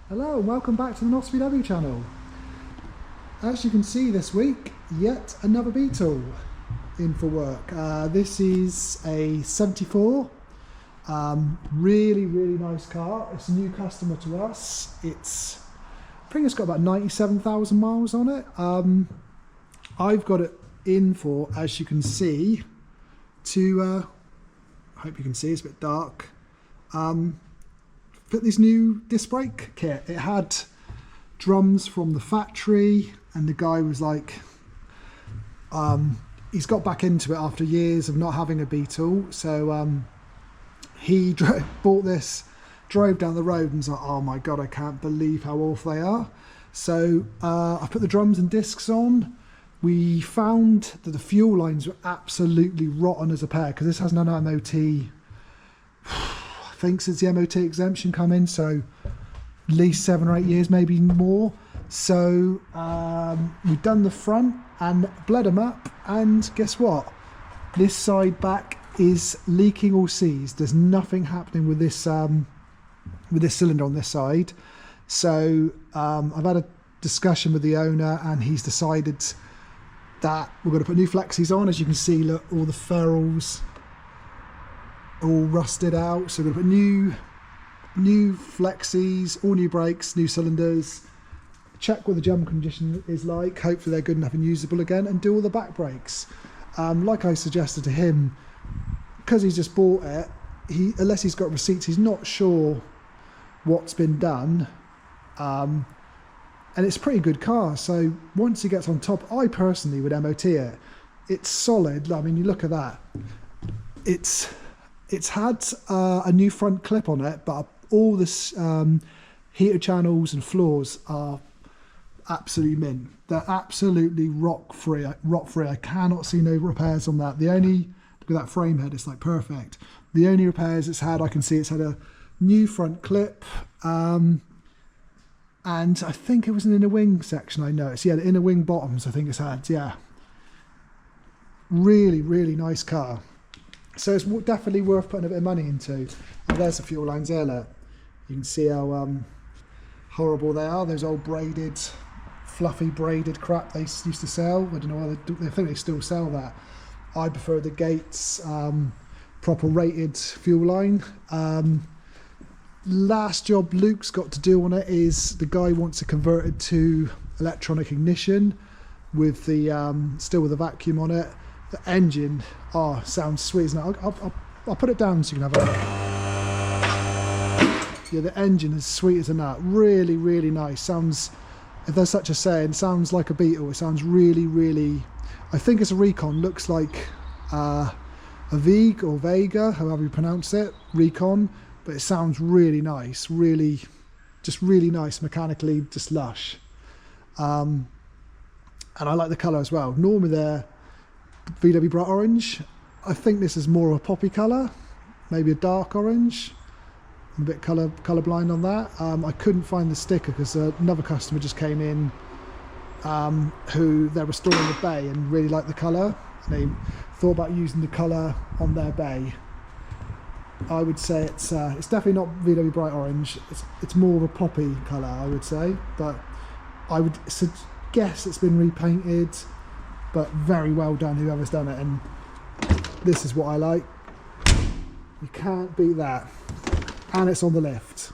Hello and welcome back to the NOSVW channel. As you can see this week, yet another Beetle in for work. This is a 74, really nice car. It's a new customer to us. I think it's got about 97,000 miles on it. I've got it in for, as you can see, I hope you can see, it's a bit dark, fit this new disc brake kit. It had drums from the factory, and the guy was like, he's got back into it after years of not having a Beetle, so he bought this, drove down the road and was like, oh my god, I can't believe how awful they are. So I put the drums and discs on. We found that the fuel lines were absolutely rotten as a pair, because this hasn't had an MOT, I think, since the MOT exemption come in, so at least 7 or 8 years, maybe more. So we've done the front and bled them up, and guess what? This side back is leaking or seized. There's nothing happening with this cylinder on this side. So I've had a discussion with the owner, and he's decided that we're going to put new flexies on. As you can see, look, all the ferrules all rusted out, so we're going to put new flexies, all new brakes, new cylinders, check what the jump condition is like, hopefully they're good enough and usable again, and do all the back brakes. Like I suggested to him, because he's just bought it, unless he's got receipts, he's not sure what's been done, and it's a pretty good car. So once he gets on top, I personally would MOT it. It's solid. I mean, you look at that, it's had a new front clip on it, but all this heater channels and floors are absolutely mint. They're absolutely rot free. I cannot see no repairs on that. The only, look at that frame head, it's like perfect. The only repairs it's had, I can see it's had a new front clip, and I think it was an inner wing section I noticed. Yeah, the inner wing bottoms I think it's had, yeah. Really nice car. So it's definitely worth putting a bit of money into. Oh, there's the fuel lines there, look. You can see how horrible they are. Those old braided, fluffy braided crap they used to sell. I don't know why I think they still sell that. I prefer the Gates proper rated fuel line. Last job Luke's got to do on it is the guy wants to convert it to electronic ignition with the still with the vacuum on it. The engine, oh, sounds sweet, isn't it? I'll put it down so you can have a look. Yeah, the engine is sweet as a nut. Really nice. Sounds, if there's such a saying, sounds like a Beetle. It sounds really, I think it's a Recon. Looks like a Veg or Vega, however you pronounce it, Recon. But it sounds really nice. Really nice, mechanically, just lush. And I like the colour as well. Normally they're VW bright orange. I think this is more a poppy colour, maybe a dark orange. I'm a bit colour blind on that. I couldn't find the sticker because another customer just came in who they're restoring the bay and really liked the colour. They thought about using the colour on their bay. I would say it's definitely not VW bright orange. It's more of a poppy colour, I would say, but I would guess it's been repainted. But very well done, whoever's done it, and this is what I like. You can't beat that. And it's on the lift.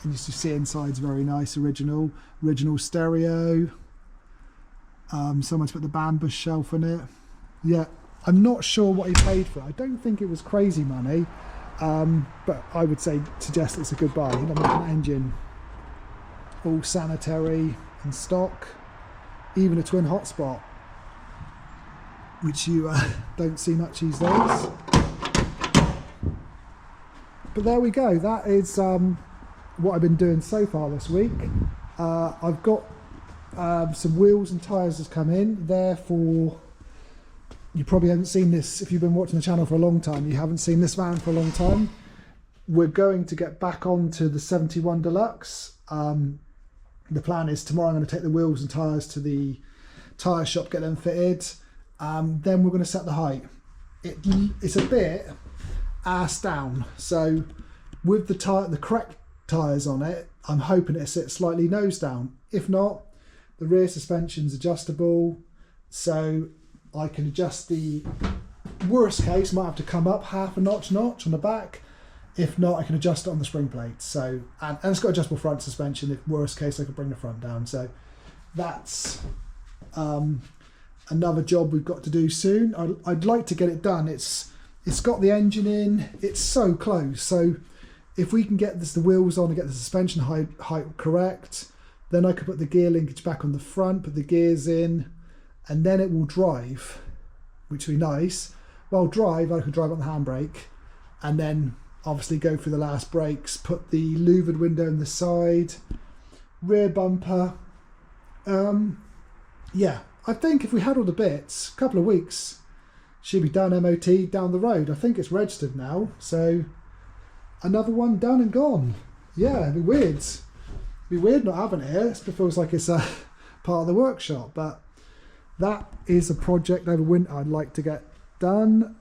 And you see inside's very nice, original stereo. Someone's put the bamboo shelf in it. Yeah, I'm not sure what he paid for it. I don't think it was crazy money, but I would suggest it's a good buy. You know, an engine, all sanitary and stock, even a twin hotspot, which you don't see much these days. But there we go. That is what I've been doing so far this week. I've got some wheels and tyres has come in. Therefore, you probably haven't seen this. If you've been watching the channel for a long time, you haven't seen this van for a long time. We're going to get back onto the 71 Deluxe. The plan is tomorrow I'm going to take the wheels and tyres to the tyre shop, get them fitted. Then we're going to set the height. It's a bit ass down, so with the correct tyres on it, I'm hoping it sits slightly nose down. If not, the rear suspension's adjustable, so I can adjust the worst case, might have to come up half a notch on the back. If not, I can adjust it on the spring plate. So, and it's got adjustable front suspension. If worst case, I could bring the front down. So that's another job we've got to do soon. I'd like to get it done. It's got the engine in. It's so close. So if we can get the wheels on and get the suspension height correct, then I could put the gear linkage back on the front, put the gears in, and then it will drive, which would be nice. Well, drive, I could drive on the handbrake, and then obviously go through the last brakes, put the louvered window in the side, rear bumper. Yeah, I think if we had all the bits, a couple of weeks, she'd be done, MOT down the road. I think it's registered now, so another one done and gone. Yeah, it'd be weird. It'd be weird not having it here. It feels like it's a part of the workshop, but that is a project over winter I'd like to get done.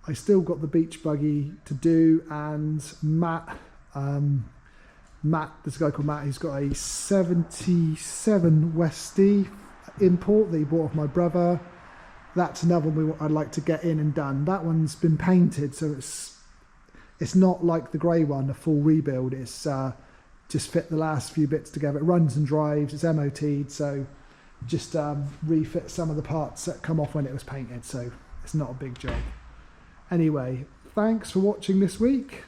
I still got the beach buggy to do, and Matt, there's a guy called Matt, he's got a 77 Westie import that he bought off my brother. That's another one I'd like to get in and done. That one's been painted, so it's not like the grey one, a full rebuild. It's just fit the last few bits together. It runs and drives, it's MOT'd, so just refit some of the parts that come off when it was painted, so it's not a big job. Anyway, thanks for watching this week.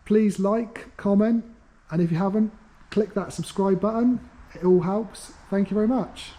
Please like, comment, and if you haven't, click that subscribe button. It all helps. Thank you very much.